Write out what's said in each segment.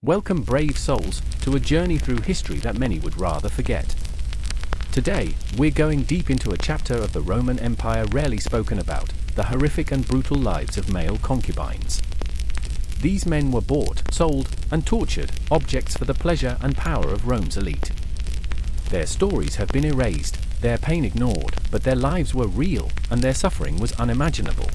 Welcome, brave souls, to a journey through history that many would rather forget. Today, we're going deep into a chapter of the Roman Empire rarely spoken about, the horrific and brutal lives of male concubines. These men were bought, sold, and tortured, objects for the pleasure and power of Rome's elite. Their stories have been erased, their pain ignored, but their lives were real, and their suffering was unimaginable.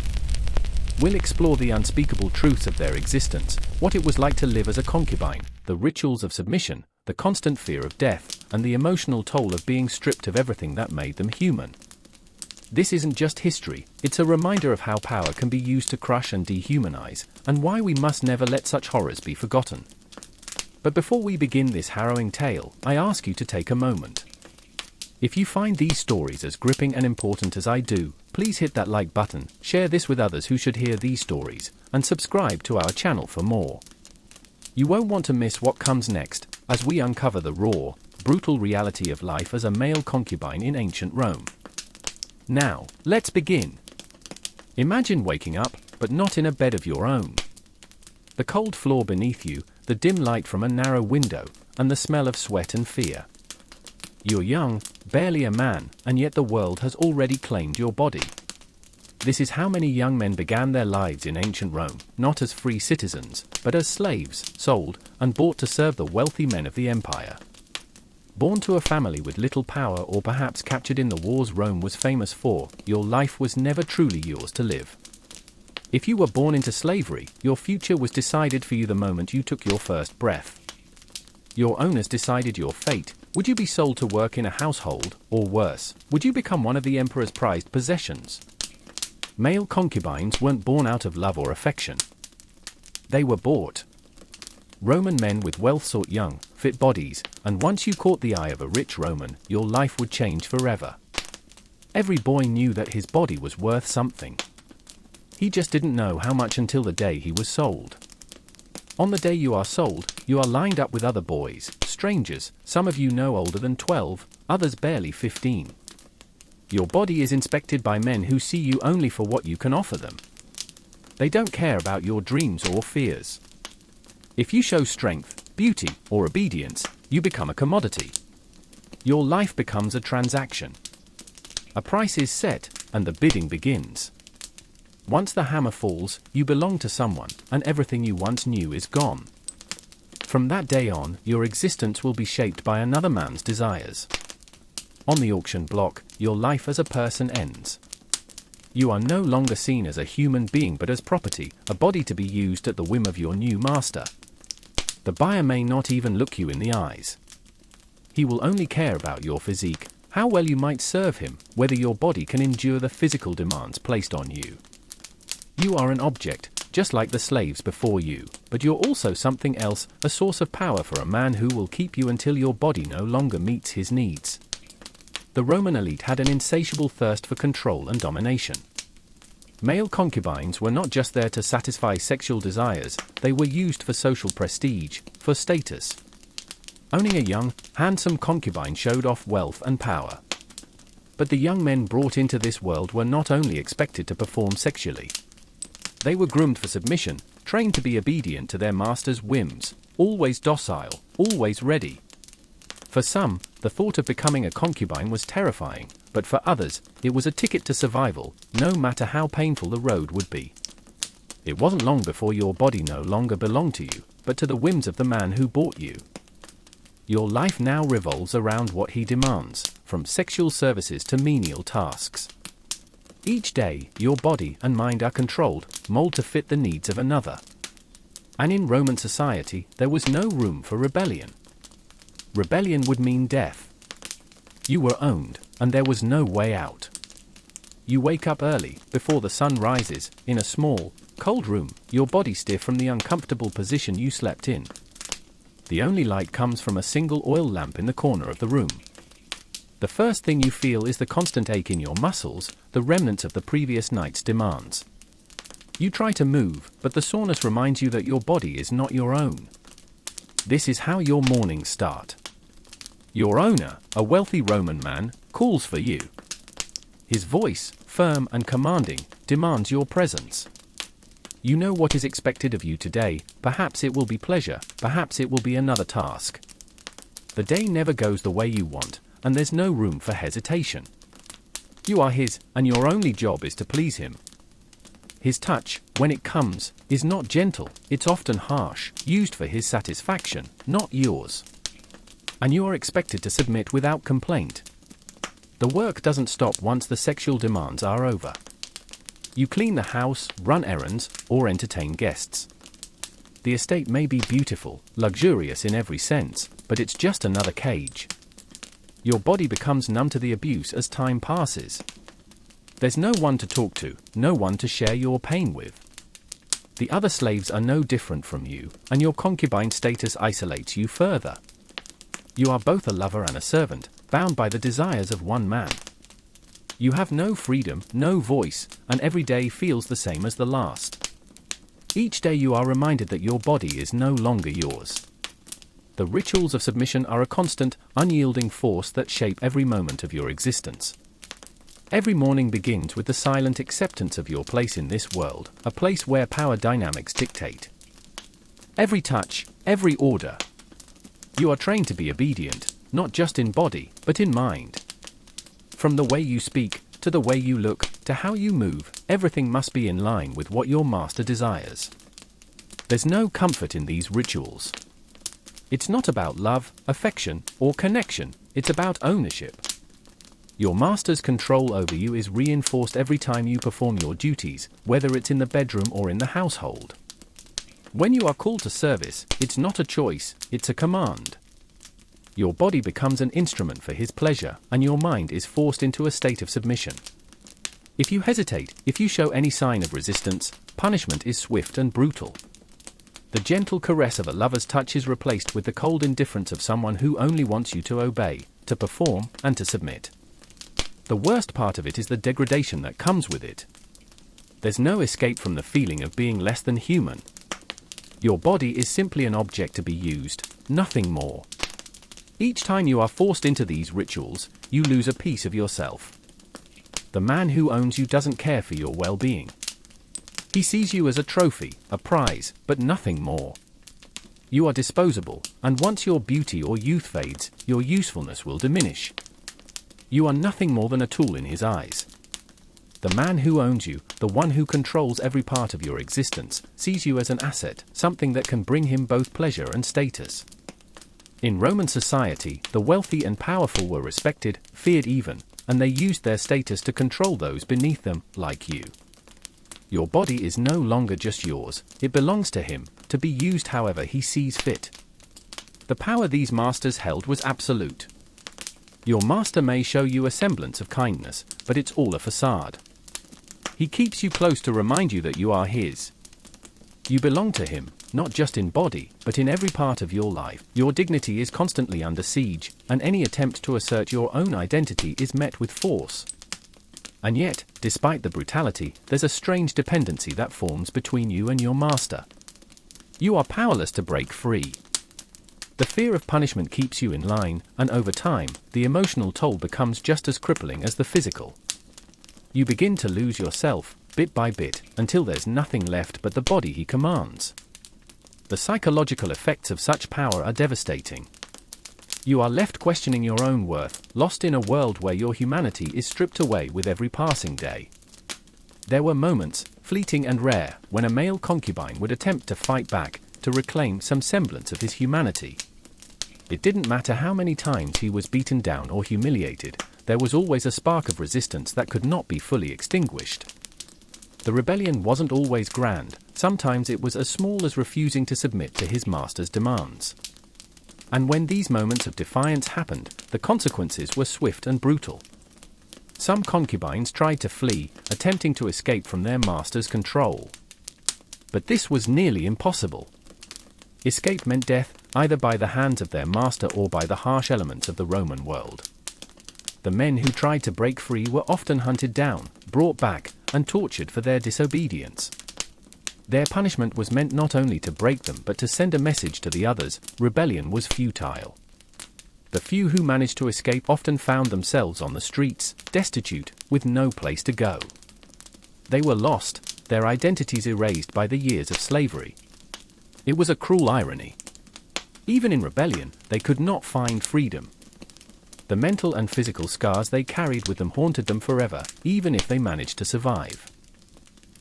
We'll explore the unspeakable truths of their existence, what it was like to live as a concubine, the rituals of submission, the constant fear of death, and the emotional toll of being stripped of everything that made them human. This isn't just history, it's a reminder of how power can be used to crush and dehumanize, and why we must never let such horrors be forgotten. But before we begin this harrowing tale, I ask you to take a moment. If you find these stories as gripping and important as I do, please hit that like button, share this with others who should hear these stories, and subscribe to our channel for more. You won't want to miss what comes next, as we uncover the raw, brutal reality of life as a male concubine in ancient Rome. Now, let's begin. Imagine waking up, but not in a bed of your own. The cold floor beneath you, the dim light from a narrow window, and the smell of sweat and fear. You're young, barely a man, and yet the world has already claimed your body. This is how many young men began their lives in ancient Rome, not as free citizens, but as slaves, sold, and bought to serve the wealthy men of the empire. Born to a family with little power or perhaps captured in the wars Rome was famous for, your life was never truly yours to live. If you were born into slavery, your future was decided for you the moment you took your first breath. Your owners decided your fate. Would you be sold to work in a household, or worse, would you become one of the emperor's prized possessions? Male concubines weren't born out of love or affection. They were bought. Roman men with wealth sought young, fit bodies, and once you caught the eye of a rich Roman, your life would change forever. Every boy knew that his body was worth something. He just didn't know how much until the day he was sold. On the day you are sold, you are lined up with other boys, strangers, some of you no older than 12, others barely 15. Your body is inspected by men who see you only for what you can offer them. They don't care about your dreams or fears. If you show strength, beauty, or obedience, you become a commodity. Your life becomes a transaction. A price is set, and the bidding begins. Once the hammer falls, you belong to someone, and everything you once knew is gone. From that day on, your existence will be shaped by another man's desires. On the auction block, your life as a person ends. You are no longer seen as a human being but as property, a body to be used at the whim of your new master. The buyer may not even look you in the eyes. He will only care about your physique, how well you might serve him, whether your body can endure the physical demands placed on you. You are an object, just like the slaves before you, but you're also something else, a source of power for a man who will keep you until your body no longer meets his needs. The Roman elite had an insatiable thirst for control and domination. Male concubines were not just there to satisfy sexual desires, they were used for social prestige, for status. Owning a young, handsome concubine showed off wealth and power. But the young men brought into this world were not only expected to perform sexually. They were groomed for submission, trained to be obedient to their master's whims, always docile, always ready. For some, the thought of becoming a concubine was terrifying, but for others, it was a ticket to survival, no matter how painful the road would be. It wasn't long before your body no longer belonged to you, but to the whims of the man who bought you. Your life now revolves around what he demands, from sexual services to menial tasks. Each day, your body and mind are controlled, molded to fit the needs of another. And in Roman society, there was no room for rebellion. Rebellion would mean death. You were owned, and there was no way out. You wake up early, before the sun rises, in a small, cold room, your body stiff from the uncomfortable position you slept in. The only light comes from a single oil lamp in the corner of the room. The first thing you feel is the constant ache in your muscles, the remnants of the previous night's demands. You try to move, but the soreness reminds you that your body is not your own. This is how your mornings start. Your owner, a wealthy Roman man, calls for you. His voice, firm and commanding, demands your presence. You know what is expected of you today. Perhaps it will be pleasure, perhaps it will be another task. The day never goes the way you want, and there's no room for hesitation. You are his, and your only job is to please him. His touch, when it comes, is not gentle, it's often harsh, used for his satisfaction, not yours. And you are expected to submit without complaint. The work doesn't stop once the sexual demands are over. You clean the house, run errands, or entertain guests. The estate may be beautiful, luxurious in every sense, but it's just another cage. Your body becomes numb to the abuse as time passes. There's no one to talk to, no one to share your pain with. The other slaves are no different from you, and your concubine status isolates you further. You are both a lover and a servant, bound by the desires of one man. You have no freedom, no voice, and every day feels the same as the last. Each day you are reminded that your body is no longer yours. The rituals of submission are a constant, unyielding force that shape every moment of your existence. Every morning begins with the silent acceptance of your place in this world, a place where power dynamics dictate. Every touch, every order. You are trained to be obedient, not just in body, but in mind. From the way you speak, to the way you look, to how you move, everything must be in line with what your master desires. There's no comfort in these rituals. It's not about love, affection, or connection, it's about ownership. Your master's control over you is reinforced every time you perform your duties, whether it's in the bedroom or in the household. When you are called to service, it's not a choice, it's a command. Your body becomes an instrument for his pleasure, and your mind is forced into a state of submission. If you hesitate, if you show any sign of resistance, punishment is swift and brutal. The gentle caress of a lover's touch is replaced with the cold indifference of someone who only wants you to obey, to perform, and to submit. The worst part of it is the degradation that comes with it. There's no escape from the feeling of being less than human. Your body is simply an object to be used, nothing more. Each time you are forced into these rituals, you lose a piece of yourself. The man who owns you doesn't care for your well-being. He sees you as a trophy, a prize, but nothing more. You are disposable, and once your beauty or youth fades, your usefulness will diminish. You are nothing more than a tool in his eyes. The man who owns you, the one who controls every part of your existence, sees you as an asset, something that can bring him both pleasure and status. In Roman society, the wealthy and powerful were respected, feared even, and they used their status to control those beneath them, like you. Your body is no longer just yours, it belongs to him, to be used however he sees fit. The power these masters held was absolute. Your master may show you a semblance of kindness, but it's all a facade. He keeps you close to remind you that you are his. You belong to him, not just in body, but in every part of your life. Your dignity is constantly under siege, and any attempt to assert your own identity is met with force. And yet, despite the brutality, there's a strange dependency that forms between you and your master. You are powerless to break free. The fear of punishment keeps you in line, and over time, the emotional toll becomes just as crippling as the physical. You begin to lose yourself, bit by bit, until there's nothing left but the body he commands. The psychological effects of such power are devastating. You are left questioning your own worth, lost in a world where your humanity is stripped away with every passing day. There were moments, fleeting and rare, when a male concubine would attempt to fight back, to reclaim some semblance of his humanity. It didn't matter how many times he was beaten down or humiliated, there was always a spark of resistance that could not be fully extinguished. The rebellion wasn't always grand, sometimes it was as small as refusing to submit to his master's demands. And when these moments of defiance happened, the consequences were swift and brutal. Some concubines tried to flee, attempting to escape from their master's control. But this was nearly impossible. Escape meant death, either by the hands of their master or by the harsh elements of the Roman world. The men who tried to break free were often hunted down, brought back, and tortured for their disobedience. Their punishment was meant not only to break them but to send a message to the others: rebellion was futile. The few who managed to escape often found themselves on the streets, destitute, with no place to go. They were lost, their identities erased by the years of slavery. It was a cruel irony. Even in rebellion, they could not find freedom. The mental and physical scars they carried with them haunted them forever, even if they managed to survive.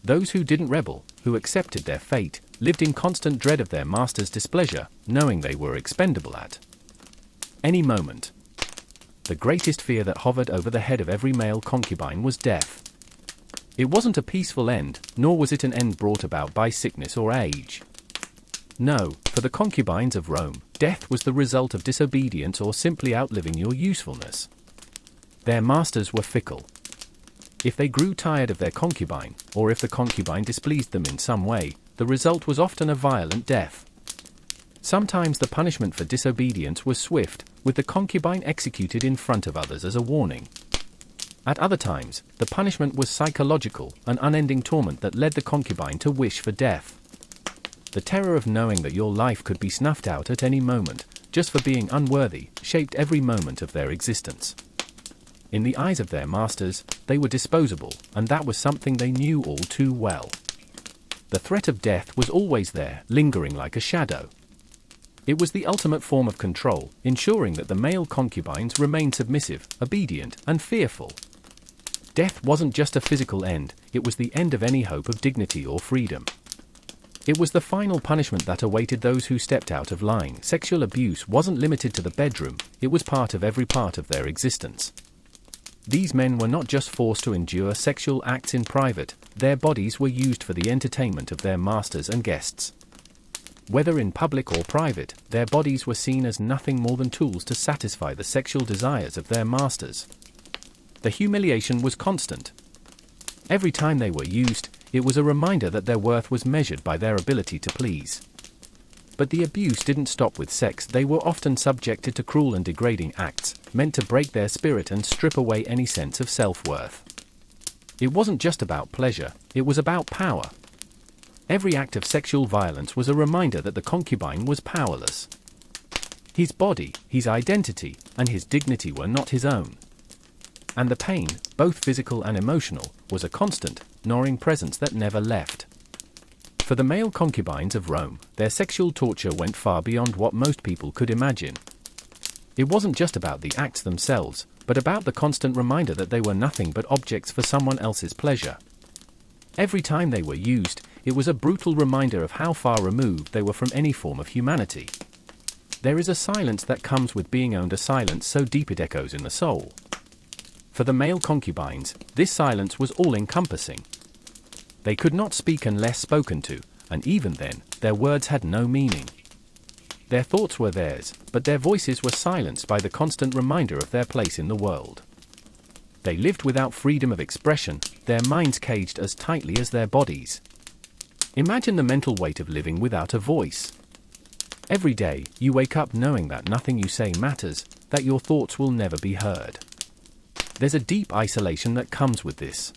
Those who didn't rebel, who accepted their fate, lived in constant dread of their master's displeasure, knowing they were expendable at any moment. The greatest fear that hovered over the head of every male concubine was death. It wasn't a peaceful end, nor was it an end brought about by sickness or age. No, for the concubines of Rome, death was the result of disobedience or simply outliving your usefulness. Their masters were fickle. If they grew tired of their concubine, or if the concubine displeased them in some way, the result was often a violent death. Sometimes the punishment for disobedience was swift, with the concubine executed in front of others as a warning. At other times, the punishment was psychological, an unending torment that led the concubine to wish for death. The terror of knowing that your life could be snuffed out at any moment, just for being unworthy, shaped every moment of their existence. In the eyes of their masters, they were disposable, and that was something they knew all too well. The threat of death was always there, lingering like a shadow. It was the ultimate form of control, ensuring that the male concubines remained submissive, obedient, and fearful. Death wasn't just a physical end, it was the end of any hope of dignity or freedom. It was the final punishment that awaited those who stepped out of line. Sexual abuse wasn't limited to the bedroom, it was part of every part of their existence. These men were not just forced to endure sexual acts in private, their bodies were used for the entertainment of their masters and guests. Whether in public or private, their bodies were seen as nothing more than tools to satisfy the sexual desires of their masters. The humiliation was constant. Every time they were used, it was a reminder that their worth was measured by their ability to please. But the abuse didn't stop with sex. They were often subjected to cruel and degrading acts, meant to break their spirit and strip away any sense of self-worth. It wasn't just about pleasure, it was about power. Every act of sexual violence was a reminder that the concubine was powerless. His body, his identity, and his dignity were not his own. And the pain, both physical and emotional, was a constant, gnawing presence that never left. For the male concubines of Rome, their sexual torture went far beyond what most people could imagine. It wasn't just about the acts themselves, but about the constant reminder that they were nothing but objects for someone else's pleasure. Every time they were used, it was a brutal reminder of how far removed they were from any form of humanity. There is a silence that comes with being owned, a silence so deep it echoes in the soul. For the male concubines, this silence was all-encompassing. They could not speak unless spoken to, and even then, their words had no meaning. Their thoughts were theirs, but their voices were silenced by the constant reminder of their place in the world. They lived without freedom of expression, their minds caged as tightly as their bodies. Imagine the mental weight of living without a voice. Every day, you wake up knowing that nothing you say matters, that your thoughts will never be heard. There's a deep isolation that comes with this.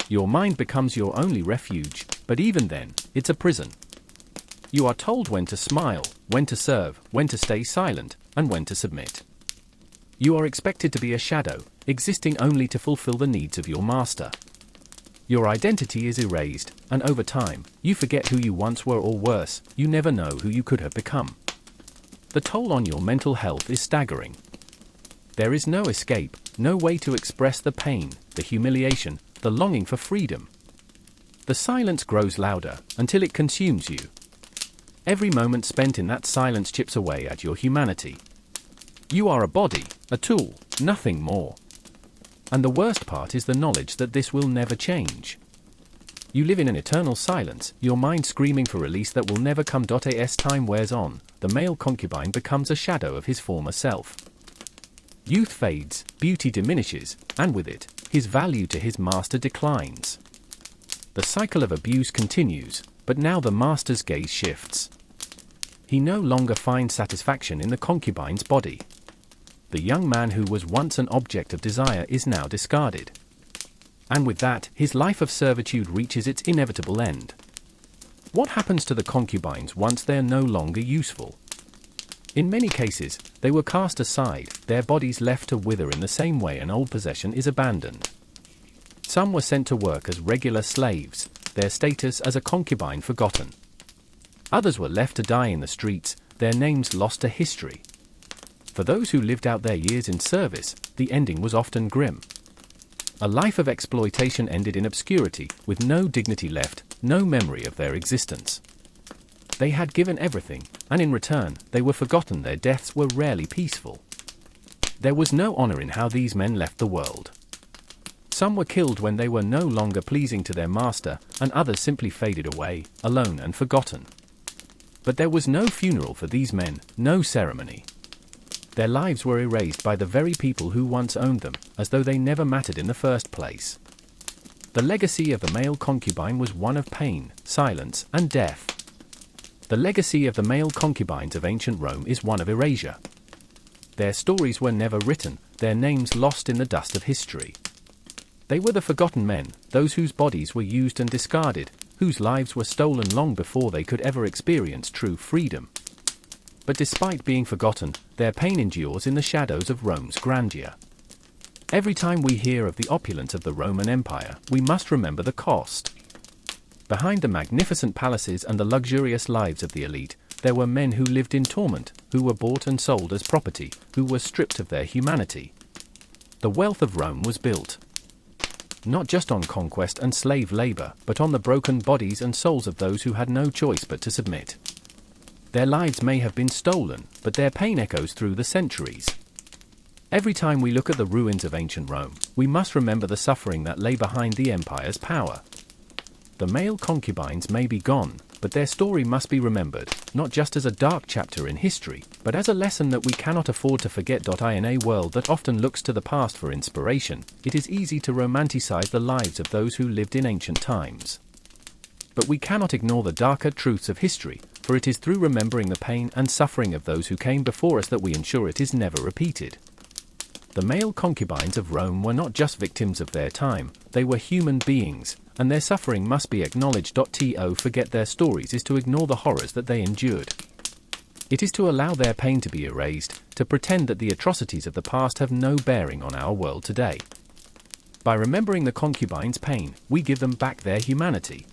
Your mind becomes your only refuge, but even then, it's a prison. You are told when to smile, when to serve, when to stay silent, and when to submit. You are expected to be a shadow, existing only to fulfill the needs of your master. Your identity is erased, and over time, you forget who you once were, or worse, you never know who you could have become. The toll on your mental health is staggering. There is no escape, no way to express the pain, the humiliation, the longing for freedom. The silence grows louder, until it consumes you. Every moment spent in that silence chips away at your humanity. You are a body, a tool, nothing more. And the worst part is the knowledge that this will never change. You live in an eternal silence, your mind screaming for release that will never come. As time wears on, the male concubine becomes a shadow of his former self. Youth fades, beauty diminishes, and with it, his value to his master declines. The cycle of abuse continues, but now the master's gaze shifts. He no longer finds satisfaction in the concubine's body. The young man who was once an object of desire is now discarded. And with that, his life of servitude reaches its inevitable end. What happens to the concubines once they are no longer useful? In many cases, they were cast aside, their bodies left to wither in the same way an old possession is abandoned. Some were sent to work as regular slaves, their status as a concubine forgotten. Others were left to die in the streets, their names lost to history. For those who lived out their years in service, the ending was often grim. A life of exploitation ended in obscurity, with no dignity left, no memory of their existence. They had given everything, and in return, they were forgotten. Their deaths were rarely peaceful. There was no honor in how these men left the world. Some were killed when they were no longer pleasing to their master, and others simply faded away, alone and forgotten. But there was no funeral for these men, no ceremony. Their lives were erased by the very people who once owned them, as though they never mattered in the first place. The legacy of the male concubine was one of pain, silence, and death. The legacy of the male concubines of ancient Rome is one of erasure. Their stories were never written, their names lost in the dust of history. They were the forgotten men, those whose bodies were used and discarded, whose lives were stolen long before they could ever experience true freedom. But despite being forgotten, their pain endures in the shadows of Rome's grandeur. Every time we hear of the opulence of the Roman Empire, we must remember the cost. Behind the magnificent palaces and the luxurious lives of the elite, there were men who lived in torment, who were bought and sold as property, who were stripped of their humanity. The wealth of Rome was built not just on conquest and slave labor, but on the broken bodies and souls of those who had no choice but to submit. Their lives may have been stolen, but their pain echoes through the centuries. Every time we look at the ruins of ancient Rome, we must remember the suffering that lay behind the empire's power. The male concubines may be gone, but their story must be remembered, not just as a dark chapter in history, but as a lesson that we cannot afford to forget. In a world that often looks to the past for inspiration, it is easy to romanticize the lives of those who lived in ancient times. But we cannot ignore the darker truths of history, for it is through remembering the pain and suffering of those who came before us that we ensure it is never repeated. The male concubines of Rome were not just victims of their time, they were human beings, and their suffering must be acknowledged. To forget their stories is to ignore the horrors that they endured. It is to allow their pain to be erased, to pretend that the atrocities of the past have no bearing on our world today. By remembering the concubines' pain, we give them back their humanity.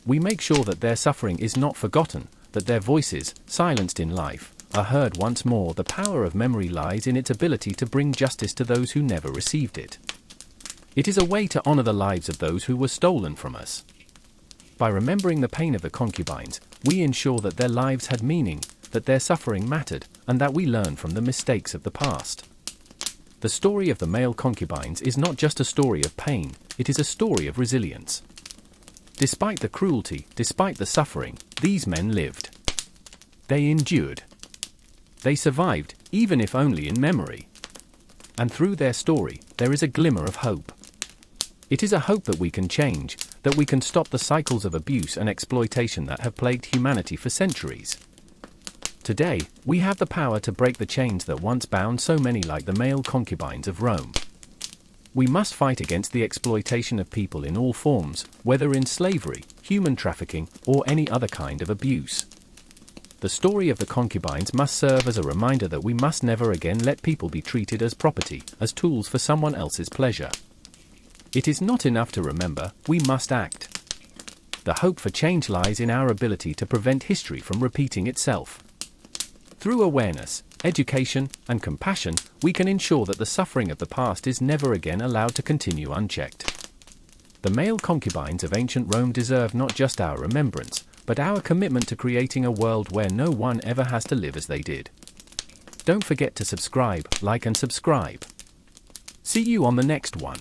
We make sure that their suffering is not forgotten, that their voices, silenced in life, are heard once more. The power of memory lies in its ability to bring justice to those who never received it. It is a way to honor the lives of those who were stolen from us. By remembering the pain of the concubines, we ensure that their lives had meaning, that their suffering mattered, and that we learn from the mistakes of the past. The story of the male concubines is not just a story of pain, it is a story of resilience. Despite the cruelty, despite the suffering, these men lived. They endured. They survived, even if only in memory. And through their story, there is a glimmer of hope. It is a hope that we can change, that we can stop the cycles of abuse and exploitation that have plagued humanity for centuries. Today, we have the power to break the chains that once bound so many, like the male concubines of Rome. We must fight against the exploitation of people in all forms, whether in slavery, human trafficking, or any other kind of abuse. The story of the concubines must serve as a reminder that we must never again let people be treated as property, as tools for someone else's pleasure. It is not enough to remember, we must act. The hope for change lies in our ability to prevent history from repeating itself. Through awareness, education, and compassion, we can ensure that the suffering of the past is never again allowed to continue unchecked. The male concubines of ancient Rome deserve not just our remembrance, but our commitment to creating a world where no one ever has to live as they did. Don't forget to subscribe, like and subscribe. See you on the next one.